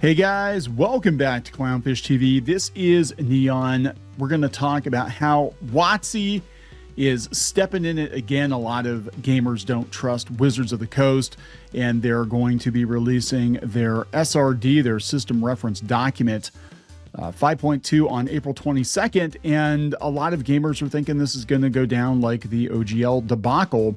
Hey guys, welcome back to Clownfish TV. This is Kneon. We're going to talk about how WotC is stepping in it again. A lot of gamers don't trust Wizards of the Coast, and they're going to be releasing their SRD, their System Reference Document 5.2 on April 22nd, and a lot of gamers are thinking this is going to go down like the OGL debacle.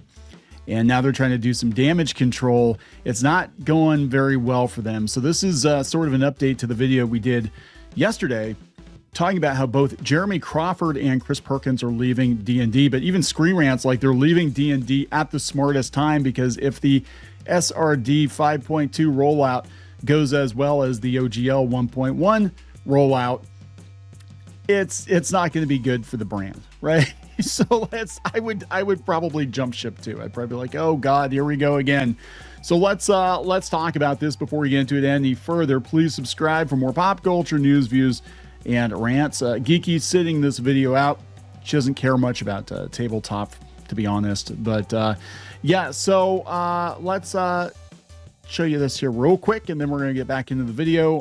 And now they're trying to do some damage control. It's not going very well for them. So this is sort of an update to the video we did yesterday, talking about how both Jeremy Crawford and Chris Perkins are leaving DnD, but even Screen Rant's like they're leaving DnD at the smartest time, because if the SRD 5.2 rollout goes as well as the OGL 1.1 rollout, it's not going to be good for the brand, right? So I would probably jump ship too. I'd probably be like, oh God, here we go again. So let's talk about this before we get into it any further. Please subscribe for more pop culture news, views, and rants. Geeky sitting this video out. She doesn't care much about tabletop, to be honest. But yeah, so let's show you this here real quick, and then we're gonna get back into the video.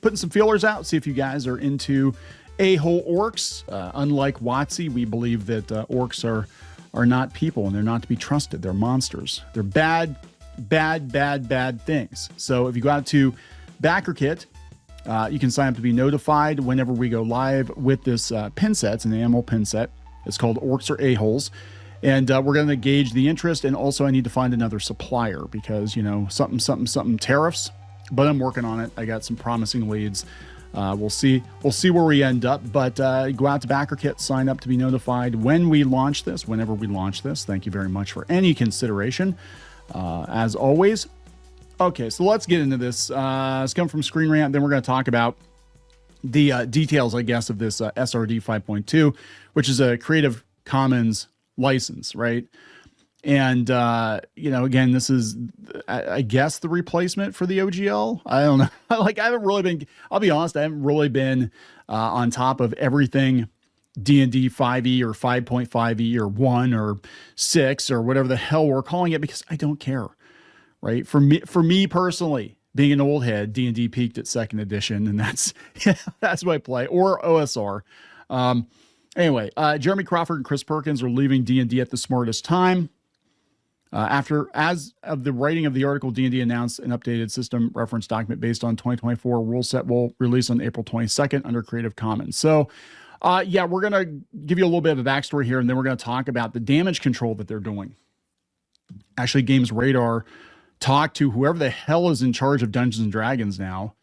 Putting some feelers out, see if you guys are into a-hole orcs. Unlike WotC, we believe that orcs are not people, and they're not to be trusted. They're monsters. They're bad things. So if you go out to BackerKit, you can sign up to be notified whenever we go live with this pin set. It's an animal pin set. It's called Orcs or A-Holes. And we're going to gauge the interest, and also I need to find another supplier because, you know, something tariffs, but I'm working on it. I got some promising leads. We'll see where we end up, but go out to BackerKit, sign up to be notified when we launch this, whenever we launch this. Thank you very much for any consideration, as always. Okay, so let's get into this. It's come from Screen Rant. Then we're going to talk about the details, I guess, of this SRD 5.2, which is a Creative Commons license, right? And, you know, again, this is, I guess, the replacement for the OGL. I don't know. Like, I haven't really been, I'll be honest, I haven't really been on top of everything DnD 5e or 5.5e or 1 or 6 or whatever the hell we're calling it, because I don't care, right? For me personally, being an old head, DnD peaked at 2nd edition, and that's, that's what I play, or OSR. Anyway, Jeremy Crawford and Chris Perkins are leaving DnD at the smartest time. As of the writing of the article, DnD announced an updated system reference document based on 2024 rule set will release on April 22nd under Creative Commons. So, yeah, we're going to give you a little bit of a backstory here, and then we're going to talk about the damage control that they're doing. Actually, Games Radar talked to whoever the hell is in charge of Dungeons and Dragons now.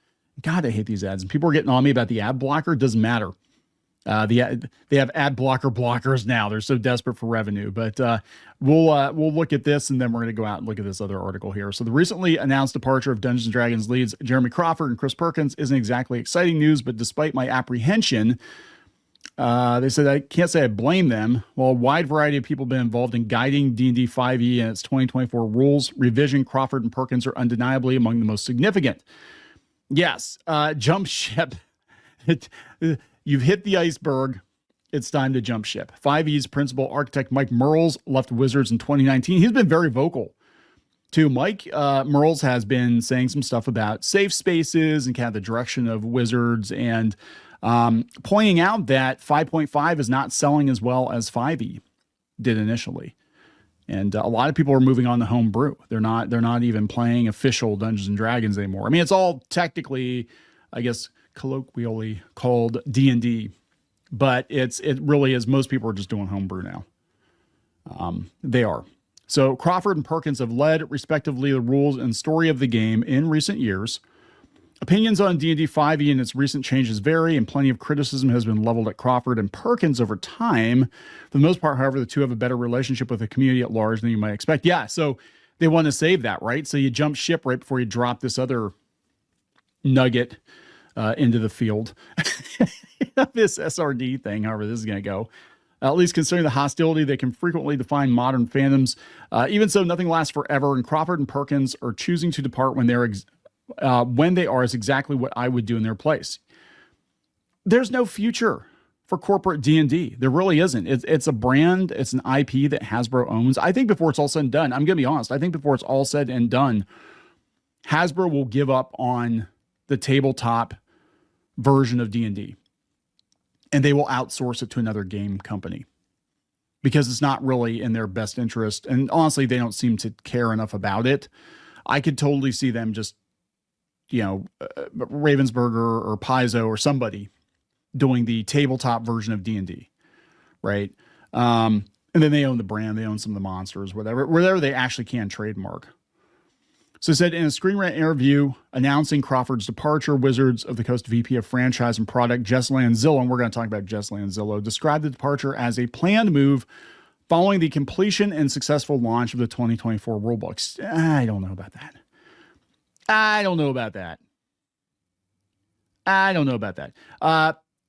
God, I hate these ads. And people are getting on me about the ad blocker. It doesn't matter. They have ad blockers now. They're so desperate for revenue, but we'll look at this, and then we're going to go out and look at this other article here. So the recently announced departure of Dungeons & Dragons leads Jeremy Crawford and Chris Perkins isn't exactly exciting news, but despite my apprehension, they said I can't say I blame them. While a wide variety of people have been involved in guiding D&D 5e and its 2024 rules revision, Crawford and Perkins are undeniably among the most significant. Yes, jump ship. You've hit the iceberg. It's time to jump ship. 5e's principal architect Mike Mearls left Wizards in 2019. He's been very vocal too. Mike Mearls has been saying some stuff about safe spaces and kind of the direction of Wizards, and pointing out that 5.5 is not selling as well as 5e did initially. And a lot of people are moving on to homebrew. They're not even playing official Dungeons and Dragons anymore. I mean, it's all technically, I guess, colloquially called D&D, but it really is. Most people are just doing homebrew now. They are. So Crawford and Perkins have led, respectively, the rules and story of the game in recent years. Opinions on D&D 5e and its recent changes vary, and plenty of criticism has been leveled at Crawford and Perkins over time. For the most part, however, the two have a better relationship with the community at large than you might expect. Yeah, so they want to save that, right? So you jump ship right before you drop this other nugget into the field. This SRD thing, however this is going to go. At least considering the hostility that can frequently define modern fandoms. Even so, nothing lasts forever, and Crawford and Perkins are choosing to depart when they are is exactly what I would do in their place. There's no future for corporate D&D. There really isn't. It's a brand. It's an IP that Hasbro owns. I think before it's all said and done, I'm going to be honest, I think before it's all said and done, Hasbro will give up on the tabletop version of D&D, and they will outsource it to another game company because it's not really in their best interest. And honestly, they don't seem to care enough about it. I could totally see them just, Ravensburger or Paizo or somebody doing the tabletop version of D&D, right? And then they own the brand, they own some of the monsters, whatever they actually can trademark. So it said in a Screen Rant interview announcing Crawford's departure, Wizards of the Coast VP of Franchise and Product Jess Lanzillo, and we're going to talk about Jess Lanzillo, described the departure as a planned move following the completion and successful launch of the 2024 rulebooks. I don't know about that.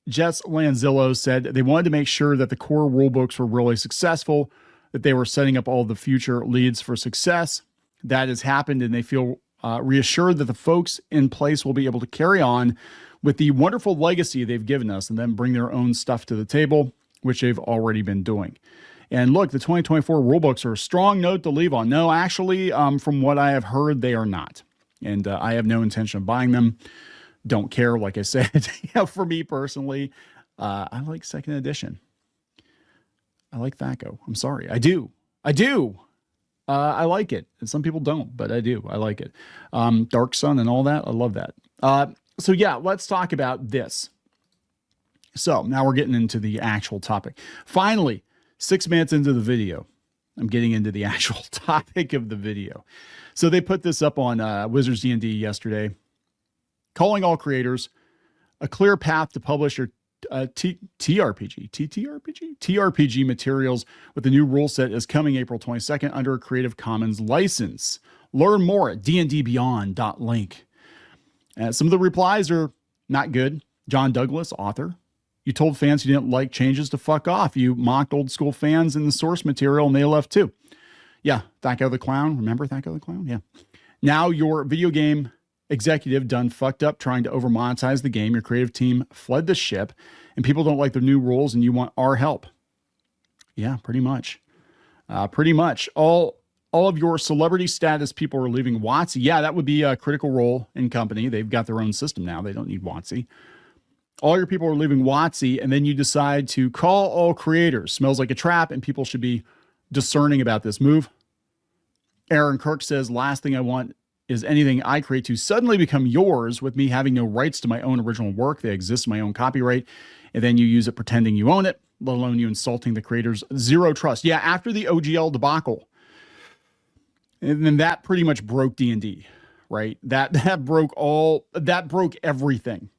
Jess Lanzillo said they wanted to make sure that the core rulebooks were really successful, that they were setting up all the future leads for success. That has happened, and they feel reassured that the folks in place will be able to carry on with the wonderful legacy they've given us and then bring their own stuff to the table, which they've already been doing. And look, the 2024 rulebooks are a strong note to leave on. No, actually, from what I have heard, they are not. And I have no intention of buying them. Don't care, like I said. For me personally, I like second edition. I like THAC0. I'm sorry. I do. I like it. And some people don't, but I do. I like it. Dark Sun and all that. I love that. So yeah, let's talk about this. So now we're getting into the actual topic. Finally, 6 minutes into the video, I'm getting into the actual topic of the video. So they put this up on Wizards D&D yesterday, calling all creators a clear path to publish your TRPG materials with the new rule set is coming April 22nd under a Creative Commons license. Learn more at dndbeyond.link. Some of the replies are not good. John Douglas, author. You told fans you didn't like changes to fuck off. You mocked old school fans in the source material and they left too. Yeah, THAC0 the Clown. Remember THAC0 the Clown? Yeah. Now your video game executive done fucked up trying to over monetize the game. Your creative team fled the ship and people don't like the new rules and you want our help. Yeah, pretty much. All of your celebrity status people are leaving WotC. Yeah, that would be a Critical Role and company. They've got their own system now. They don't need WotC. All your people are leaving WotC, and then you decide to call all creators. Smells like a trap, and people should be discerning about this move. Aaron Kirk says, last thing I want is anything I create to suddenly become yours with me having no rights to my own original work. They exist in my own copyright, and then you use it pretending you own it, let alone you insulting the creators. Zero trust. Yeah, after the OGL debacle, and then that pretty much broke D&D, right? That broke everything.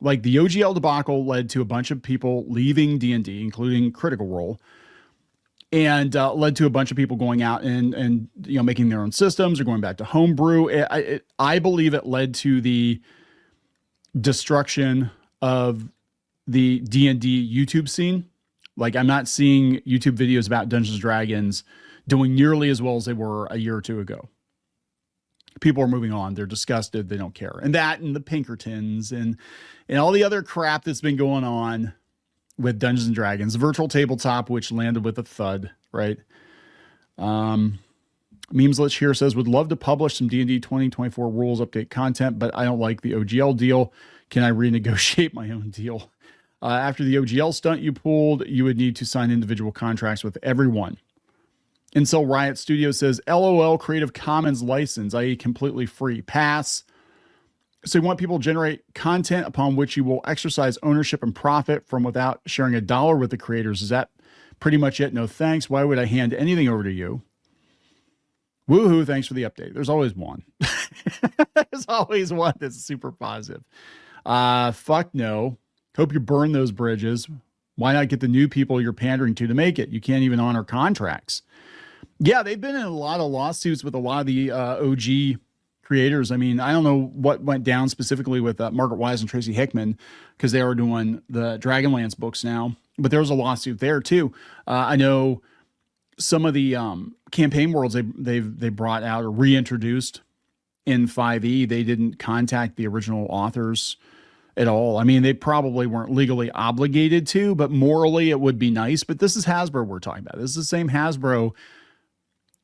Like the OGL debacle led to a bunch of people leaving D&D, including Critical Role, and led to a bunch of people going out and making their own systems or going back to homebrew. I believe it led to the destruction of the D&D YouTube scene. Like I'm not seeing YouTube videos about Dungeons & Dragons doing nearly as well as they were a year or two ago. People are moving on. They're disgusted. They don't care. And that and the Pinkertons and all the other crap that's been going on with Dungeons & Dragons. Virtual tabletop, which landed with a thud, right? Memeslich here says, would love to publish some D&D 2024 rules update content, but I don't like the OGL deal. Can I renegotiate my own deal? After the OGL stunt you pulled, you would need to sign individual contracts with everyone. Incel Riot Studio says, LOL Creative Commons license, i.e. completely free. Pass. So you want people to generate content upon which you will exercise ownership and profit from without sharing $1 with the creators. Is that pretty much it? No thanks. Why would I hand anything over to you? Woohoo, thanks for the update. There's always one. There's always one that's super positive. Fuck no. Hope you burn those bridges. Why not get the new people you're pandering to make it? You can't even honor contracts. Yeah, they've been in a lot of lawsuits with a lot of the OG creators. I mean, I don't know what went down specifically with Margaret Wise and Tracy Hickman because they are doing the Dragonlance books now, but there was a lawsuit there too. I know some of the campaign worlds they brought out or reintroduced in 5e. They didn't contact the original authors at all. I mean, they probably weren't legally obligated to, but morally it would be nice. But this is Hasbro we're talking about. This is the same Hasbro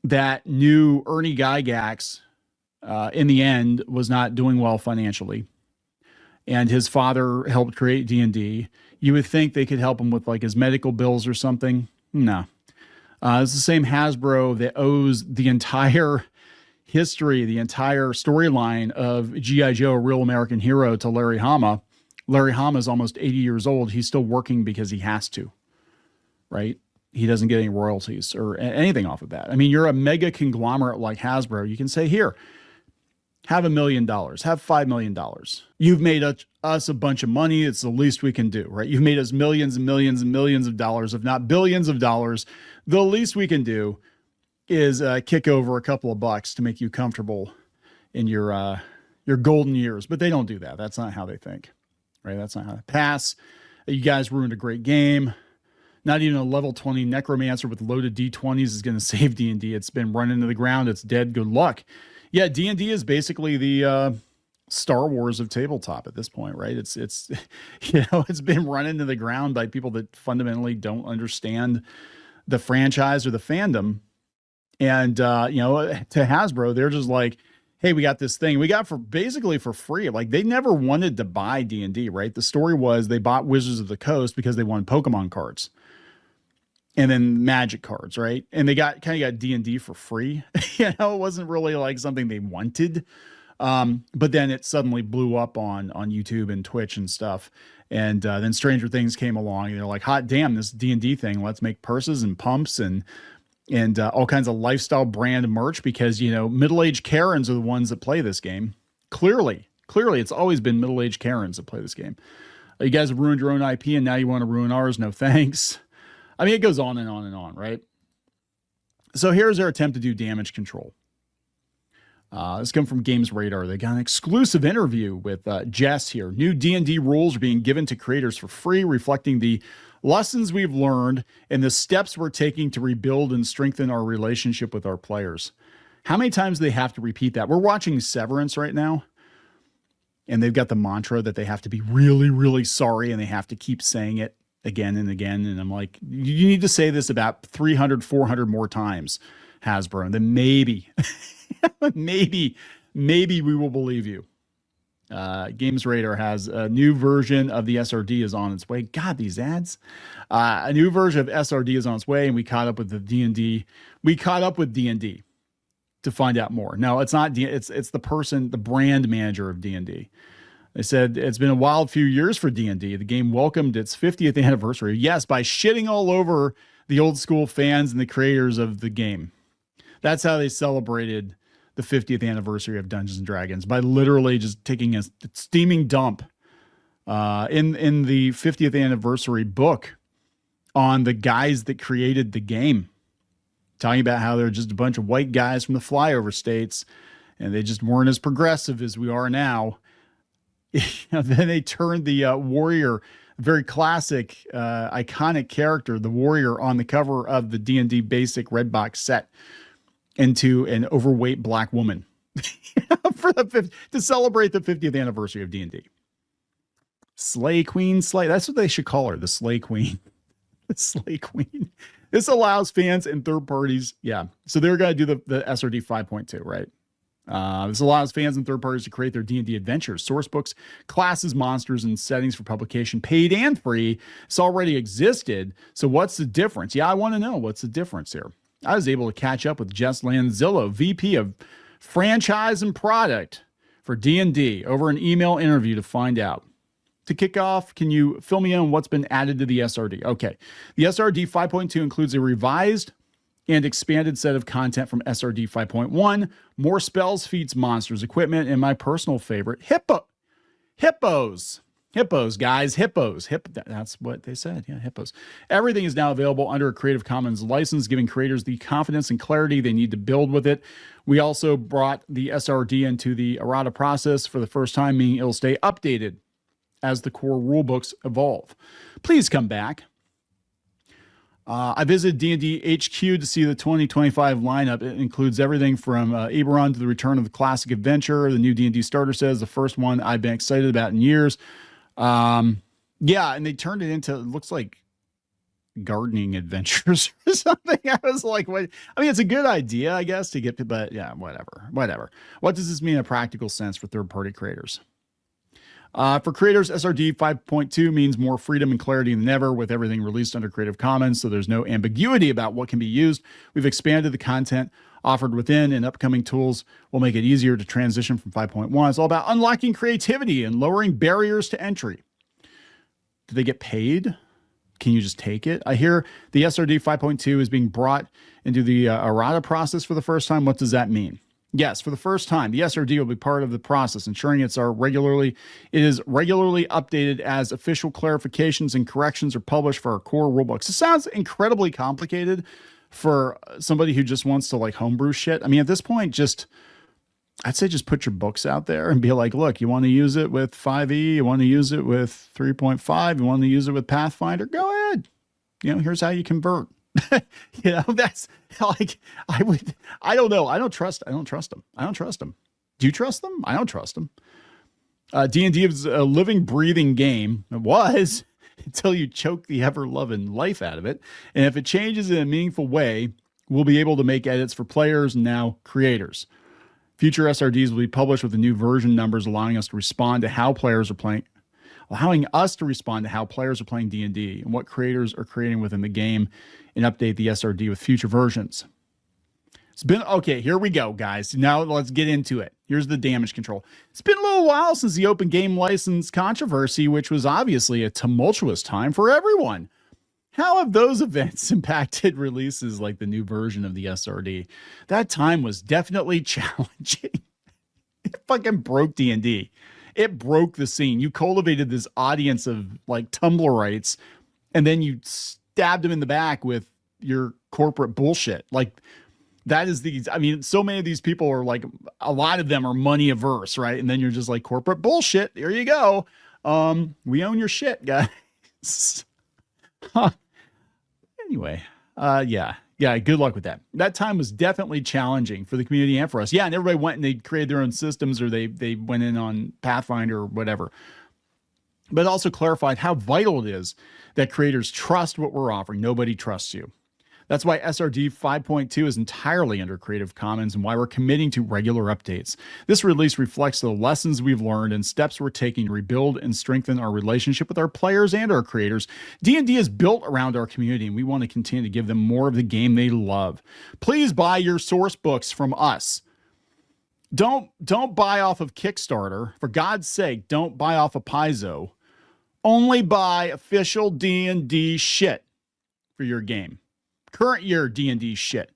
that knew Ernie Gygax in the end was not doing well financially. and his father helped create D&D. You would think they could help him with like his medical bills or something. No. It's the same Hasbro that owes the entire history, the entire storyline of G.I. Joe, a Real American Hero, to Larry Hama. Larry Hama is almost 80 years old. He's still working because he has to, right? He doesn't get any royalties or anything off of that. I mean, you're a mega conglomerate like Hasbro. You can say, here, have $1 million, have $5 million. You've made us a bunch of money. It's the least we can do, right? You've made us millions and millions and millions of dollars, if not billions of dollars. The least we can do is kick over a couple of bucks to make you comfortable in your golden years. But they don't do that. That's not how they think, right? That's not how they pass. You guys ruined a great game. Not even a level 20 necromancer with loaded D20s is going to save D&D. It's been run into the ground. It's dead. Good luck. Yeah, D&D is basically the Star Wars of tabletop at this point, right? It's it's been run into the ground by people that fundamentally don't understand the franchise or the fandom. And to Hasbro, they're just like, hey, we got this thing we got basically for free. Like, they never wanted to buy D&D, right? The story was they bought Wizards of the Coast because they wanted Pokemon cards and then Magic cards, right? And they got D&D for free. It wasn't really like something they wanted. But then it suddenly blew up on YouTube and Twitch and stuff. And then Stranger Things came along and they're like, hot damn, this D&D thing, let's make purses and pumps and all kinds of lifestyle brand merch because, middle-aged Karens are the ones that play this game. Clearly, it's always been middle-aged Karens that play this game. You guys have ruined your own IP and now you want to ruin ours. No thanks. I mean, it goes on and on and on, right? So here's their attempt to do damage control. This comes from Games Radar. They got an exclusive interview with Jess here. New D&D rules are being given to creators for free, reflecting the lessons we've learned and the steps we're taking to rebuild and strengthen our relationship with our players. How many times do they have to repeat that? We're watching Severance right now, and they've got the mantra that they have to be really, really sorry, and they have to keep saying it again and again. And I'm like, you need to say this about 300, 400 more times, Hasbro, and then maybe, maybe we will believe you. Games Radar has a new version of the SRD is on its way. God, these ads. A new version of SRD is on its way, and we caught up with the D&D. We caught up with D&D to find out more. No, it's not. It's the brand manager of D&D. They said it's been a wild few years for D&D. The game welcomed its 50th anniversary. Yes, by shitting all over the old school fans and the creators of the game. That's how they celebrated the 50th anniversary of Dungeons and Dragons, by literally just taking a steaming dump in the 50th anniversary book on the guys that created the game, talking about how they're just a bunch of white guys from the flyover states and they just weren't as progressive as we are now. Then they turned the warrior, very classic, iconic character, the warrior on the cover of the D&D basic red box set, into an overweight black woman to celebrate the 50th anniversary of D&D. Slay Queen, that's what they should call her, the Slay Queen. The Slay Queen. This allows fans and third parties. Yeah. So they're going to do the SRD 5.2, right? This allows fans and third parties to create their D&D adventures, source books, classes, monsters, and settings for publication, paid and free. It's already existed. So what's the difference? Yeah, I want to know what's the difference here. I was able to catch up with Jess Lanzillo, VP of Franchise and Product for D&D, over an email interview to find out. To kick off, can you fill me in on what's been added to the SRD? Okay. The SRD 5.2 includes a revised and expanded set of content from SRD 5.1, more spells, feats, monsters, equipment, and my personal favorite, hippos. Hippos, guys, hippos. That's what they said. Yeah, hippos. Everything is now available under a Creative Commons license, giving creators the confidence and clarity they need to build with it. We also brought the SRD into the errata process for the first time, meaning it'll stay updated as the core rulebooks evolve. Please come back. I visited D&D HQ to see the 2025 lineup. It includes everything from Eberron to the return of the classic adventure. The new D&D starter says the first one I've been excited about in years. Yeah, and they turned it into, it looks like gardening adventures or something. I was like, what? I mean, it's a good idea, I guess, to get, but yeah, whatever. What does this mean in a practical sense for third-party creators? For creators, SRD 5.2 means more freedom and clarity than ever with everything released under Creative Commons, so there's no ambiguity about what can be used. We've expanded the content offered within, and upcoming tools will make it easier to transition from 5.1. It's all about unlocking creativity and lowering barriers to entry. Do they get paid? Can you just take it? I hear the SRD 5.2 is being brought into the errata process for the first time. What does that mean? Yes, for the first time, the SRD will be part of the process, ensuring it is regularly updated as official clarifications and corrections are published for our core rulebooks. It sounds incredibly complicated for somebody who just wants to like homebrew shit. I mean, at this point, I'd say just put your books out there and be like, look, you want to use it with 5e, you want to use it with 3.5, you want to use it with Pathfinder, go ahead. Here's how you convert. That's like, I don't know. I don't trust them. Do you trust them? I don't trust them. D&D is a living, breathing game. It was until you choke the ever-loving life out of it. And if it changes in a meaningful way, we'll be able to make edits for players and now creators. Future SRDs will be published with the new version numbers, allowing us to respond to how players are playing D&D and what creators are creating within the game, and update the SRD with future versions. It's been, okay, here we go, guys. Now let's get into it. Here's the damage control. It's been a little while since the open game license controversy, which was obviously a tumultuous time for everyone. How have those events impacted releases like the new version of the SRD? That time was definitely challenging. It fucking broke D&D. It broke the scene. You cultivated this audience of like Tumblrites, and then you stabbed them in the back with your corporate bullshit. Like that is so many of these people are like, a lot of them are money averse, right? And then you're just like, corporate bullshit. There you go. We own your shit, guys. Anyway, yeah, good luck with that. That time was definitely challenging for the community and for us. Yeah, and everybody went and they created their own systems, or they went in on Pathfinder or whatever. But it also clarified how vital it is that creators trust what we're offering. Nobody trusts you. That's why SRD 5.2 is entirely under Creative Commons and why we're committing to regular updates. This release reflects the lessons we've learned and steps we're taking to rebuild and strengthen our relationship with our players and our creators. D&D is built around our community, and we want to continue to give them more of the game they love. Please buy your source books from us. Don't buy off of Kickstarter. For God's sake, don't buy off of Paizo. Only buy official D&D shit for your game. Current year D&D shit.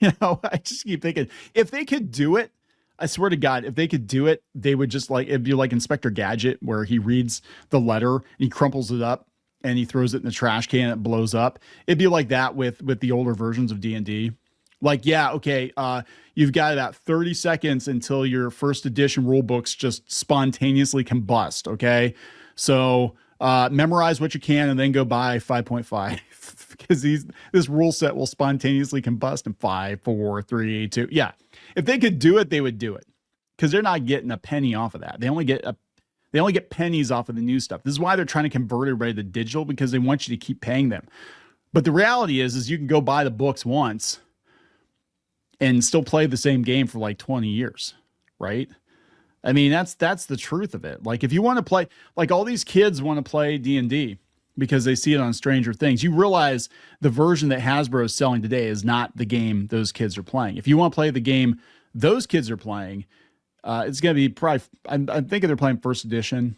I just keep thinking, if they could do it, I swear to God, if they could do it, they would just it'd be like Inspector Gadget, where he reads the letter and he crumples it up and he throws it in the trash can and it blows up. It'd be like that with the older versions of D&D. Like, yeah, okay, you've got about 30 seconds until your first edition rule books just spontaneously combust, okay? So memorize what you can and then go buy 5.5. Because this rule set will spontaneously combust in 5, 4, 3, 2. Yeah, if they could do it, they would do it, because they're not getting a penny off of that. They only get pennies off of the new stuff. This is why they're trying to convert everybody to digital, because they want you to keep paying them. But the reality is you can go buy the books once and still play the same game for like 20 years, right? I mean, that's the truth of it. Like, if you want to play, like all these kids want to play D&D because they see it on Stranger Things. You realize the version that Hasbro is selling today is not the game those kids are playing. If you want to play the game those kids are playing, it's going to be probably, I'm thinking they're playing first edition,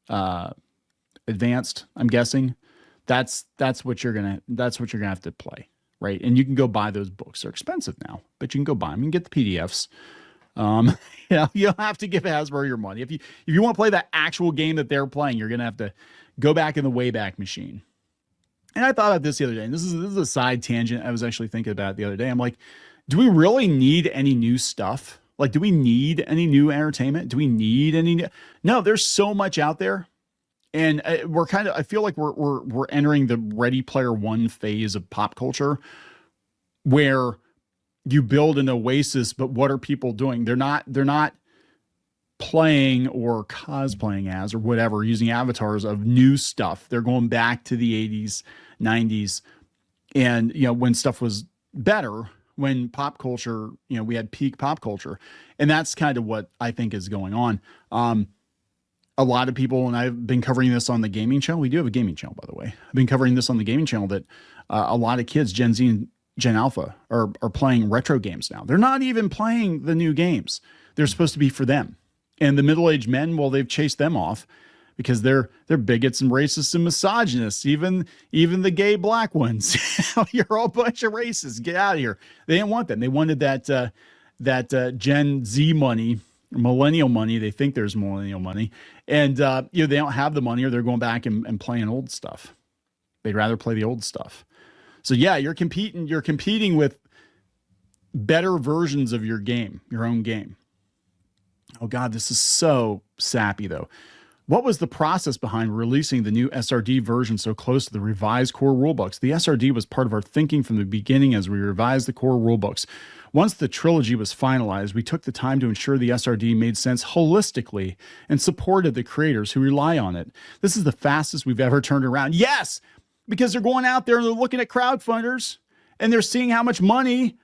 advanced, I'm guessing. That's what you're going to have to play, right? And you can go buy those books. They're expensive now, but you can go buy them. You can get the PDFs. You don't have to give Hasbro your money. If you want to play that actual game that they're playing, you're going to have to go back in the Wayback Machine. And I thought about this the other day, and this is a side tangent I was actually thinking about the other day. I'm like, do we really need any new stuff? Like, do we need any new entertainment? Do we need any new? No, there's so much out there. And I feel like we're entering the Ready Player One phase of pop culture, where you build an oasis, but what are people doing? They're not playing or cosplaying as or whatever, using avatars of new stuff. They're going back to the 80s, 90s, and when stuff was better, when pop culture, we had peak pop culture, and that's kind of what I think is going on. a lot of people, and I've been covering this on the gaming channel. We do have a gaming channel, by the way. I've been covering this on the gaming channel that a lot of kids, Gen Z and Gen Alpha, are playing retro games now. They're not even playing the new games. They're supposed to be for them. And the middle-aged men, well, they've chased them off because they're bigots and racists and misogynists. Even the gay black ones. You're all a bunch of racists. Get out of here. They didn't want them. They wanted that Gen Z money, millennial money. They think there's millennial money, and they don't have the money, or they're going back and playing old stuff. They'd rather play the old stuff. So yeah, you're competing with better versions of your game, your own game. Oh God, this is so sappy though. What was the process behind releasing the new SRD version so close to the revised core rulebooks? The SRD was part of our thinking from the beginning as we revised the core rulebooks. Once the trilogy was finalized, we took the time to ensure the SRD made sense holistically and supported the creators who rely on it. This is the fastest we've ever turned around. Yes, because they're going out there and they're looking at crowdfunders and they're seeing how much money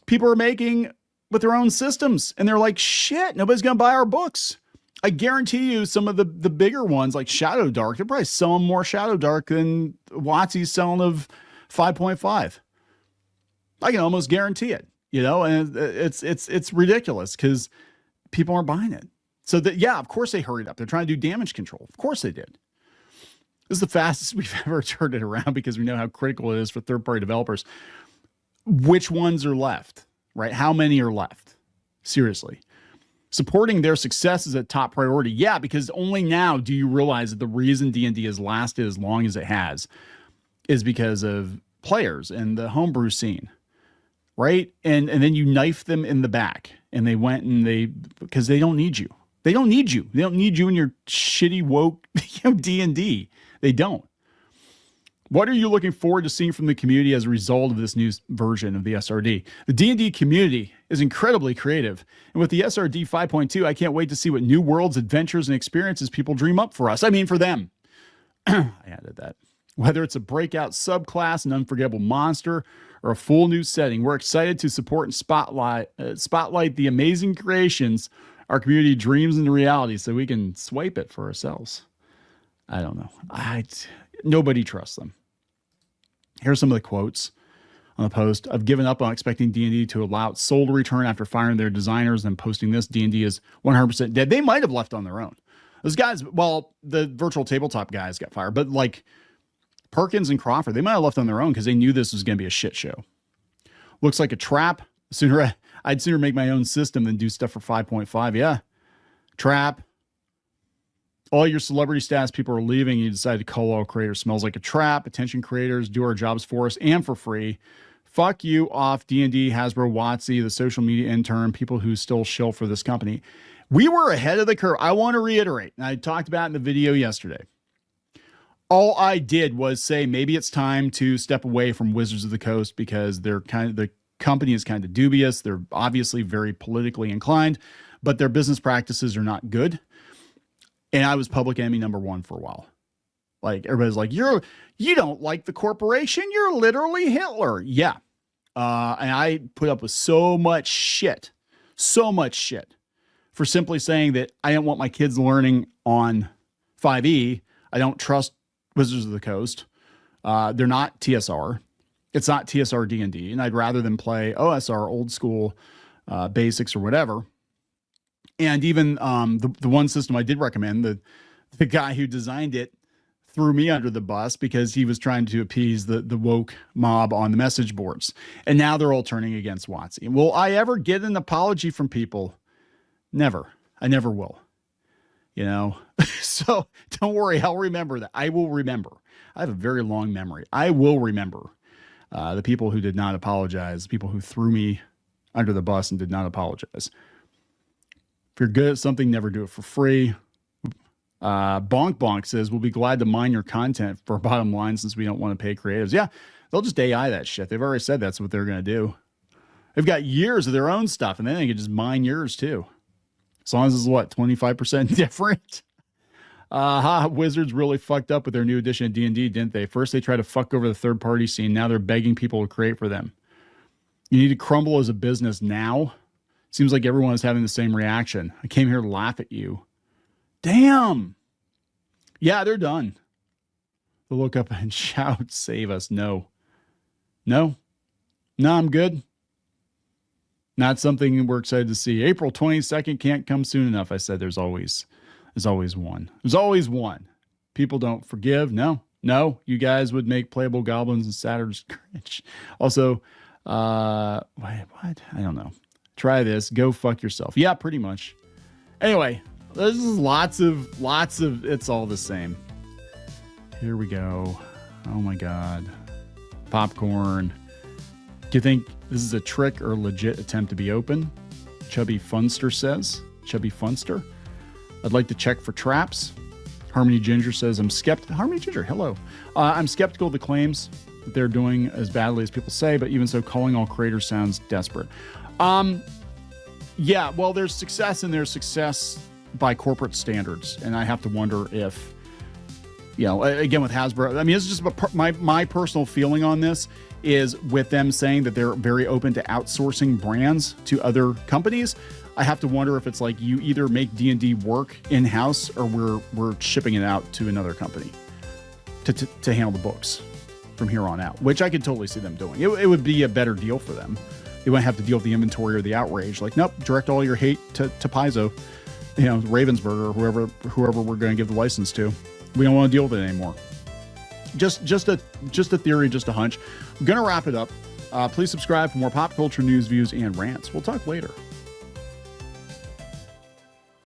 people are making with their own systems. And they're like, shit, nobody's going to buy our books. I guarantee you some of the bigger ones like Shadow Dark, they're probably selling more Shadow Dark than WotC's selling of 5.5. I can almost guarantee it, and it's ridiculous because people aren't buying it. So that, yeah, of course they hurried up. They're trying to do damage control. Of course they did. This is the fastest we've ever turned it around because we know how critical it is for third-party developers. Which ones are left, right? How many are left? Seriously. Supporting their success is a top priority. Yeah, because only now do you realize that the reason D&D has lasted as long as it has is because of players and the homebrew scene, right? And then you knife them in the back, and they went and because they don't need you. They don't need you. They don't need you in your shitty woke D&D. They don't. What are you looking forward to seeing from the community as a result of this new version of the SRD? The D&D community is incredibly creative. And with the SRD 5.2, I can't wait to see what new worlds, adventures, and experiences people dream up for us. I mean, for them. I added that. Whether it's a breakout subclass, an unforgettable monster, or a full new setting, we're excited to support and spotlight the amazing creations our community dreams into reality so we can swipe it for ourselves. I don't know. Nobody trusts them. Here's some of the quotes on the post. I've given up on expecting D&D to allow its soul to return after firing their designers and posting this. D&D is 100% dead. They might have left on their own. Those guys, well, the virtual tabletop guys got fired, but like Perkins and Crawford, they might have left on their own because they knew this was going to be a shit show. Looks like a trap. I'd sooner make my own system than do stuff for 5.5. Yeah. Trap. All your celebrity status people are leaving. You decide to call all creators. Smells like a trap. Attention creators do our jobs for us and for free. Fuck you off D&D, Hasbro, WotC, the social media intern, people who still shill for this company. We were ahead of the curve. I want to reiterate, and I talked about it in the video yesterday. All I did was say maybe it's time to step away from Wizards of the Coast because the company is kind of dubious. They're obviously very politically inclined, but their business practices are not good. And I was public enemy number one for a while. Like everybody's like, you don't like the corporation. You're literally Hitler. Yeah. And I put up with so much shit for simply saying that I don't want my kids learning on 5e. I don't trust Wizards of the Coast. They're not TSR. It's not TSR D&D. And I'd rather them play OSR, old school basics or whatever. And even the one system I did recommend, the guy who designed it threw me under the bus because he was trying to appease the woke mob on the message boards. And now they're all turning against WotC. Will I ever get an apology from people? Never. I never will. So don't worry. I'll remember that. I will remember. I have a very long memory. I will remember the people who did not apologize, people who threw me under the bus and did not apologize. If you're good at something, never do it for free. Bonk Bonk says, we'll be glad to mine your content for bottom line since we don't want to pay creatives. Yeah, they'll just AI that shit. They've already said that's what they're going to do. They've got years of their own stuff, and then they can just mine yours too. As long as it's, 25% different? Wizards really fucked up with their new edition of D&D, didn't they? First, they tried to fuck over the third-party scene. Now they're begging people to create for them. You need to crumble as a business now. Seems like everyone is having the same reaction. I came here to laugh at you. Damn. Yeah, they're done. They'll look up and shout, save us. No, I'm good. Not something we're excited to see. April 22nd can't come soon enough. I said there's always one. There's always one. People don't forgive. No, you guys would make playable goblins and satyrs cringe. Also, what? I don't know. Try this. Go fuck yourself. Yeah, pretty much. Anyway, this is lots of, it's all the same. Here we go. Oh my God. Popcorn. Do you think this is a trick or legit attempt to be open? Chubby Funster says. Chubby Funster. I'd like to check for traps. Harmony Ginger says, I'm skeptical. Harmony Ginger, hello. I'm skeptical of the claims that they're doing as badly as people say, but even so, calling all creators sounds desperate. Yeah, well, there's success and there's success by corporate standards. And I have to wonder if, again, with Hasbro, I mean, it's just my personal feeling on this is with them saying that they're very open to outsourcing brands to other companies. I have to wonder if it's like you either make D&D work in-house or we're shipping it out to another company to handle the books from here on out, which I could totally see them doing. It would be a better deal for them. They wouldn't have to deal with the inventory or the outrage. Like, nope, direct all your hate to Paizo, Ravensburger, or whoever we're going to give the license to. We don't want to deal with it anymore. Just a theory, just a hunch. I'm going to wrap it up. Please subscribe for more pop culture news, views, and rants. We'll talk later.